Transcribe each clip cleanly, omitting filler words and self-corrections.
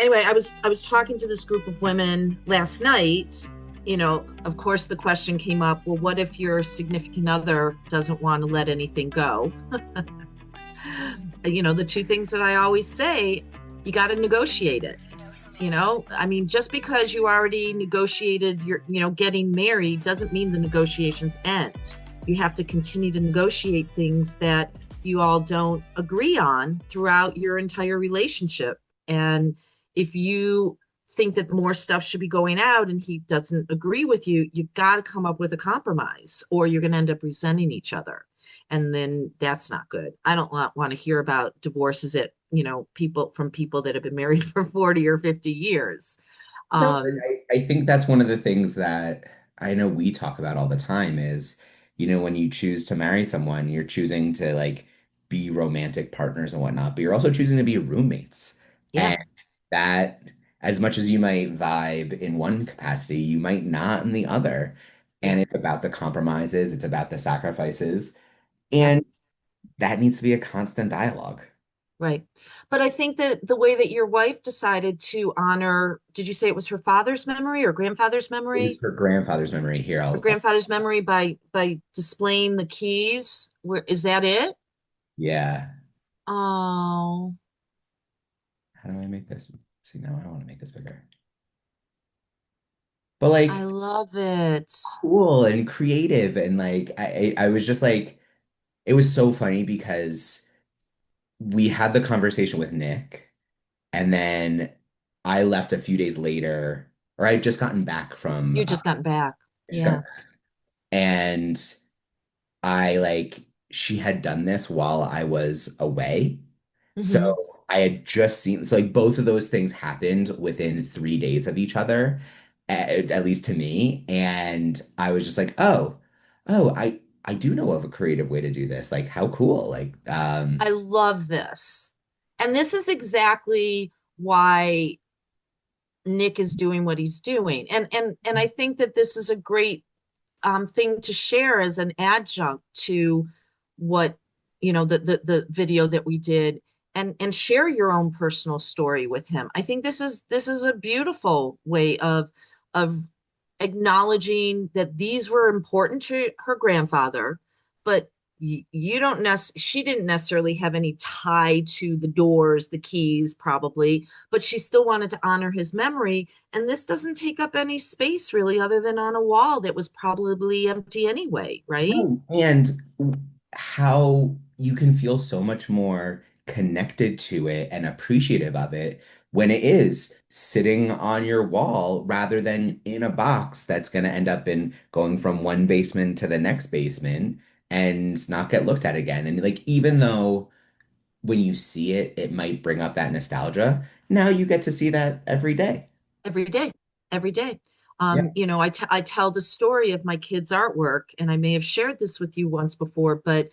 anyway, I was talking to this group of women last night. Of course, the question came up, well, what if your significant other doesn't want to let anything go? The two things that I always say, you got to negotiate it. I mean, just because you already negotiated getting married doesn't mean the negotiations end. You have to continue to negotiate things that you all don't agree on throughout your entire relationship. And if you think that more stuff should be going out and he doesn't agree with you, you got to come up with a compromise or you're going to end up resenting each other. And then that's not good. I don't want to hear about divorces at, people that have been married for 40 or 50 years. No, Um, I think that's one of the things that I know we talk about all the time is, when you choose to marry someone, you're choosing to like be romantic partners and whatnot, but you're also choosing to be roommates. yeah, And that, as much as you might vibe in one capacity, you might not in the other. yeah, And it's about the compromises, it's about the sacrifices, yeah. and that needs to be a constant dialogue. Right. But I think that the way that your wife decided to honor, did you say it was her father's memory or grandfather's It was memory? her grandfather's memory here. Her grandfather's memory by displaying the keys. Where is that it? Yeah. Oh, How do I make this? See, now I don't want to make this bigger. But I like love it. cool and creative and like I was just like it was so funny because we had the conversation with Nick and then I left a few days later or I had just gotten back from You just gotten back. I just got Yeah. and I like she had done this while I was away. Hmm. So I had just seen, so like both of those things happened within 3 days of each other, at least to me. And I was just like, I do know of a creative way to do this. Like, how cool. I love this. And this is exactly why Nick is doing what he's doing. And I think that this is a great thing to share as an adjunct to what the video that we did, and share your own personal story with him. I think this is a beautiful way of acknowledging that these were important to her grandfather, but you don't she didn't necessarily have any tie to the doors, the keys probably, but she still wanted to honor his memory. And this doesn't take up any space really, other than on a wall that was probably empty anyway, right? right. And how you can feel so much more connected to it and appreciative of it when it is sitting on your wall rather than in a box that's going to end up in going from one basement to the next basement and not get looked at again. And like, even though when you see it, it might bring up that nostalgia, now you get to see that every day. Every day, every day. Yeah. I tell the story of my kids' artwork, and I may have shared this with you once before, but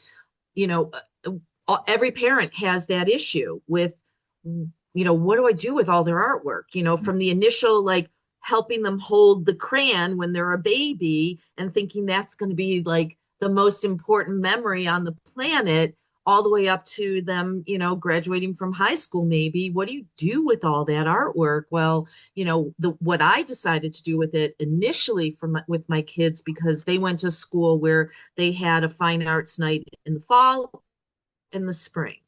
you know, every parent has that issue with, what do I do with all their artwork? From the initial, like, helping them hold the crayon when they're a baby and thinking that's going to be like the most important memory on the planet, all the way up to them, graduating from high school, maybe. What do you do with all that artwork? Well, what I decided to do with it initially with my kids, because they went to school where they had a fine arts night in the fall, in the spring.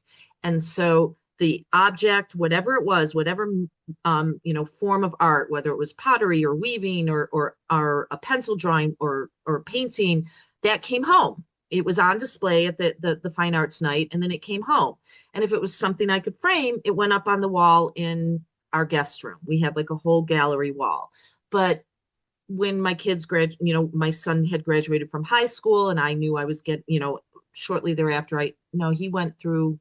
And so the object, whatever it was, whatever form of art, whether it was pottery or weaving or a pencil drawing or painting, that came home. It was on display at the fine arts night, and then it came home. And if it was something I could frame, it went up on the wall in our guest room. We had like a whole gallery wall. But when my kids my son had graduated from high school, and I knew I was shortly thereafter, no, he went through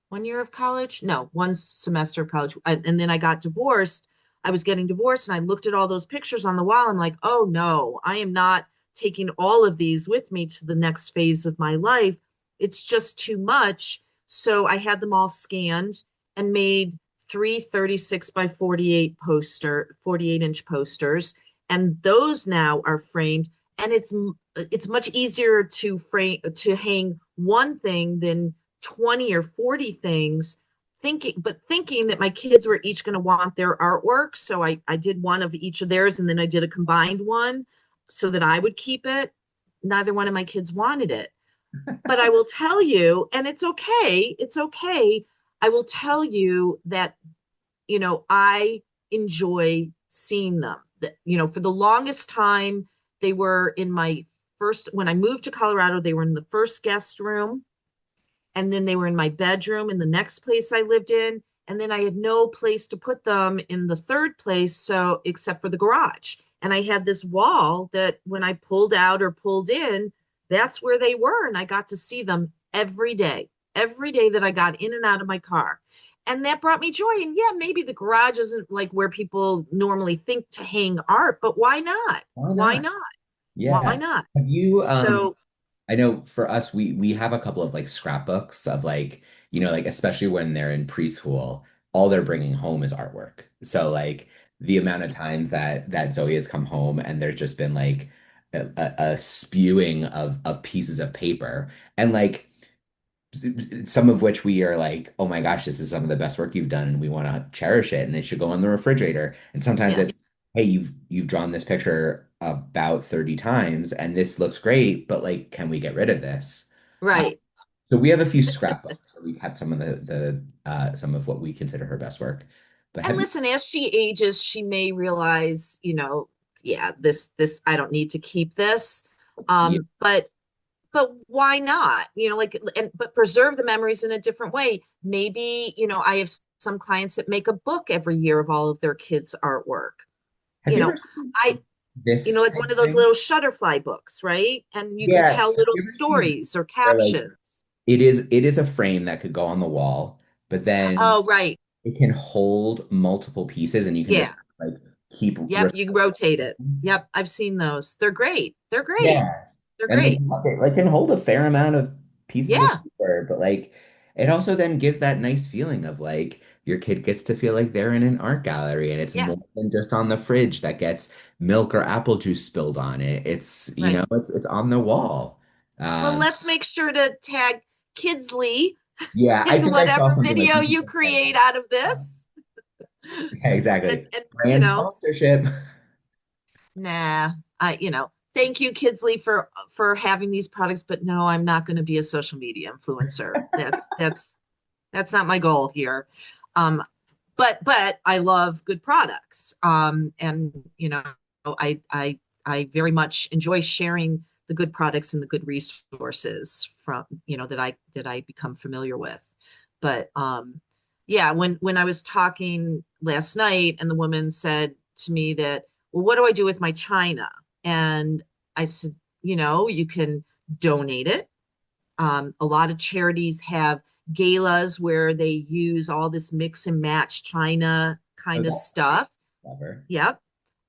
1 year of college, no, one semester of college, and then I got divorced. I was getting divorced, and I looked at all those pictures on the wall. I'm like, oh no, I am not taking all of these with me to the next phase of my life. It's just too much. So I had them all scanned and made three 36 by 48-inch posters, and those now are framed. And it's much easier to hang one thing than 20 or 40 things thinking that my kids were each going to want their artwork. So I did one of each of theirs and then I did a combined one so that I would keep it. Neither one of my kids wanted it. But I will tell you, and it's okay. I will tell you that, I enjoy seeing them. That, for the longest time, they were in my when I moved to Colorado, they were in the first guest room. And then they were in my bedroom in the next place I lived in. And then I had no place to put them in the third place, so except for the garage. And I had this wall that when I pulled out or pulled in, that's where they were. And I got to see them every day that I got in and out of my car. And that brought me joy. And yeah, maybe the garage isn't like where people normally think to hang art, but why not? Why Why not? not? Why Yeah. not? Have you So, I know for us we have a couple of like scrapbooks of like, like especially when they're in preschool, all they're bringing home is artwork. So like the amount of times that Zoe has come home and there's just been like a spewing of pieces of paper and like some of which we are like, oh my gosh, this is some of the best work you've done, and we want to cherish it, and it should go on the refrigerator. And sometimes yes, it's, hey, you've drawn this picture about 30 times, and this looks great, but like, can we get rid of this? Uh, right. so we have a few scrapbooks where we kept some of the some of what we consider her best work. But And have you? listen, as she ages, she may realize, yeah, this I don't need to keep this. Yeah. But why not? Like, and but preserve the memories in a different way. Maybe, I have some clients that make a book every year of all of their kids' artwork. Have You you ever know, seen I, this like type one of of those thing? little Shutterfly books, right? And you can Yeah. tell Have little you ever seen stories or where like captions. it is a frame that could go on the wall, but then Oh, right. it can hold multiple pieces and you can just Yeah. like keep Yep. You can recycling rotate it. things. Yep. I've seen those. They're great. They're great. Yeah. They're And great. they like can hold a fair amount of pieces of Yeah. paper, but like it also then gives that nice feeling of like your kid gets to feel like they're in an art gallery and it's Yeah. more than just on the fridge that gets milk or apple juice spilled on it. It's, Right. it's on the wall. Well, Um, let's make sure to tag Kidsley yeah, I in think I saw whatever something like video you can you just like create out of this. yeah, exactly. And Brand sponsorship. nah, thank you, Kidsley, for having these products, but no, I'm not going to be a social media influencer. That's not my goal here. Um, but I love good products. And I very much enjoy sharing the good products and the good resources from, that I become familiar with. But yeah, when I was talking last night and the woman said to me that, well, what do I do with my china? And I said, you can donate it. A lot of charities have galas where they use all this mix and match china Oh, kind of that's great. stuff. Clever. Yep.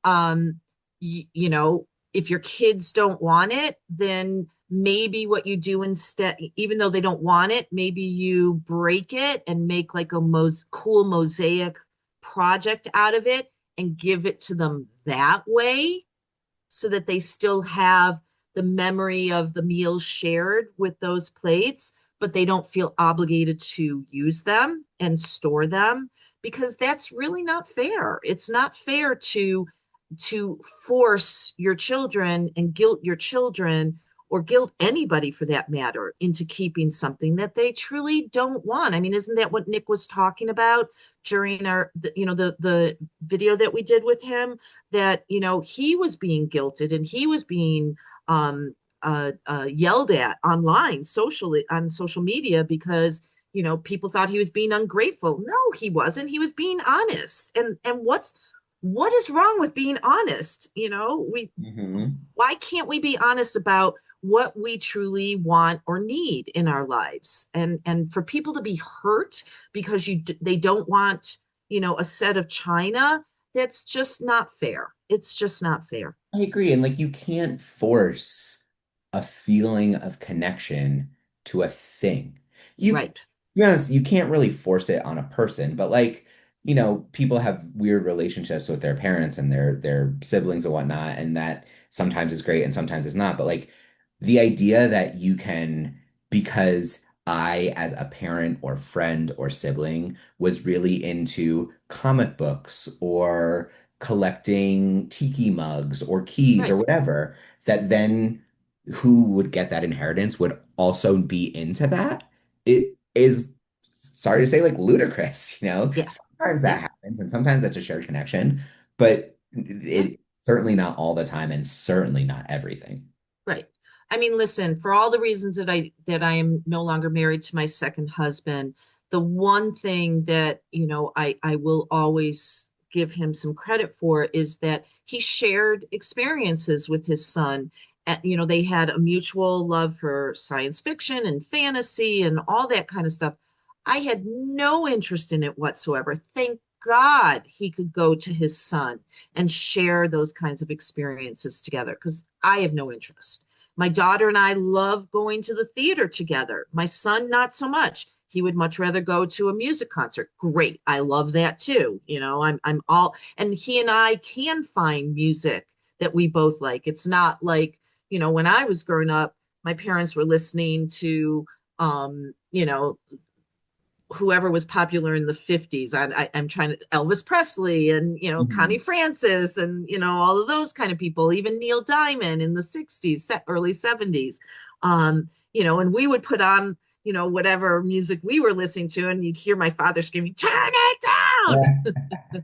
Um, if your kids don't want it, then maybe what you do instead, even though they don't want it, maybe you break it and make like a cool mosaic project out of it and give it to them that way so that they still have the memory of the meals shared with those plates, but they don't feel obligated to use them and store them because that's really not fair. It's not fair to force your children and guilt your children or guilt anybody for that matter into keeping something that they truly don't want. I mean, isn't that what Nick was talking about during the video that we did with him? That he was being guilted and he was being yelled at online, socially on social media because people thought he was being ungrateful. No, he wasn't. He was being honest. And what is wrong with being honest? We Hmm. Why can't we be honest about what we truly want or need in our lives? And for people to be hurt because they don't want, a set of china, that's just not fair. It's just not fair. I agree. And like you can't force a feeling of connection to a thing. To Right. be honest, you can't really force it on a person, but like, people have weird relationships with their parents and their siblings and whatnot, and that sometimes is great and sometimes is not. But like the idea that you can, because I, as a parent or friend or sibling, was really into comic books or collecting tiki mugs or keys or Right. whatever, that then who would get that inheritance would also be into that. It is, sorry to say, like ludicrous, you know? Yeah. Sometimes that Yeah. happens and sometimes that's a shared connection, but Yeah. it certainly not all the time and certainly not everything. Right. I mean, listen, for all the reasons that I am no longer married to my second husband, the one thing that, I will always give him some credit for is that he shared experiences with his son. They had a mutual love for science fiction and fantasy and all that kind of stuff. I had no interest in it whatsoever. Thank God he could go to his son and share those kinds of experiences together because I have no interest. My daughter and I love going to the theater together. My son, not so much. He would much rather go to a music concert. Great. I love that too. I'm all, and he and I can find music that we both like. It's not like, when I was growing up, my parents were listening to, whoever was popular in the 50s. I'm trying to Elvis Presley and Connie Mhm. Francis and all of those kind of people, even Neil Diamond in the 60s, early 70s. And we would put on whatever music we were listening to, and you'd hear my father screaming, "Turn it down!"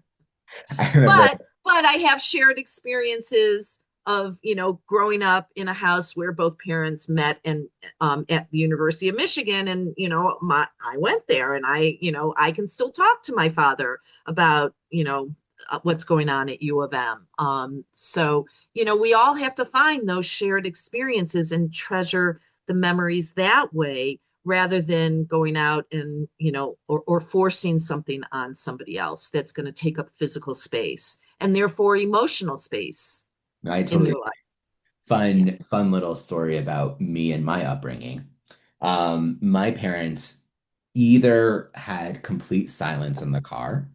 I remember. But I have shared experiences of growing up in a house where both parents met and at the University of Michigan, and I went there, and I can still talk to my father about what's going on at U of M. So we all have to find those shared experiences and treasure the memories that way rather than going out and or forcing something on somebody else that's going to take up physical space and therefore emotional space I in totally their life. Yeah. fun little story about me and my upbringing. My parents either had complete silence in the car,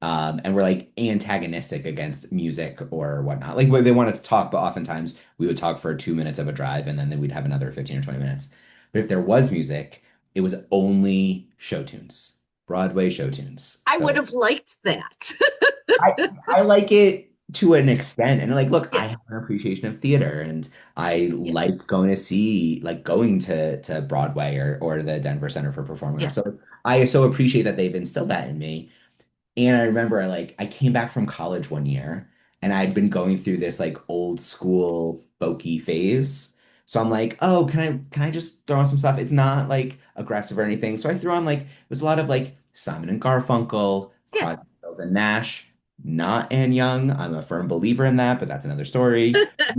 and were like antagonistic against music or whatnot. Like they wanted to talk, but oftentimes we would talk for 2 minutes of a drive and then we'd have another 15 or 20 minutes. But if there was music, it was only show tunes, Broadway show tunes. I would So have liked that. I I like it to an extent. And like, look, Yeah. I have an appreciation of theater and I Yeah. like going to see like going to Broadway or the Denver Center for Performing Yeah. Arts. So I so appreciate that they've instilled that in me. And I remember I came back from college one year and I'd been going through this like old school folky phase. So I'm like, oh, can I just throw on some stuff? It's not like aggressive or anything. So I threw on like it was a lot of like Simon and Garfunkel, Yeah. Crosby, Stills and Nash, not Anne Young. I'm a firm believer in that, but that's another story.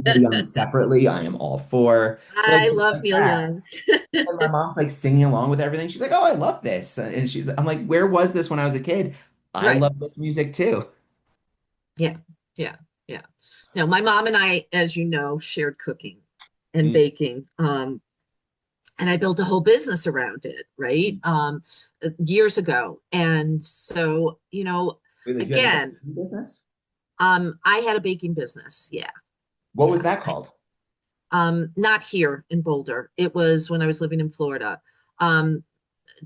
Neil Young separately, I am all for. But like I things love like Neil that. Young. And my mom's like singing along with everything. She's like, "Oh, I love this." And I'm like, "Where was this when I was a kid? I Right. love this music too." Yeah. Yeah. Yeah. No, my mom and I, as you know, shared cooking and Mm. baking. And I built a whole business around it, right? Years ago. And so, Wait, like you had a again, baking business? I had a baking business. Yeah. What was Yeah. that called? Not here in Boulder. It was when I was living in Florida. Um,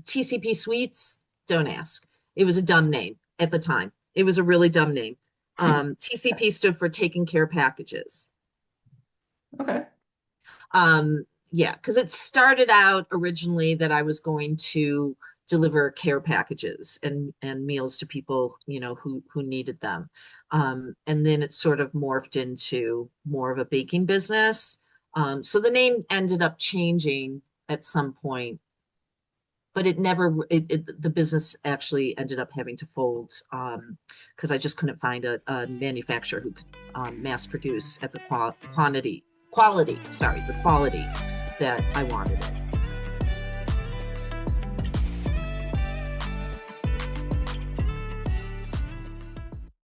TCP Sweets, don't ask. It was a dumb name at the time. It was a really dumb name. TCP stood for Taking Care Packages. Okay. Um, yeah, because it started out originally that I was going to deliver care packages and meals to people, who needed them. And then it sort of morphed into more of a baking business. So the name ended up changing at some point, but it never the business actually ended up having to fold because I just couldn't find a manufacturer who could mass produce at the quality, sorry, the quality that I wanted it.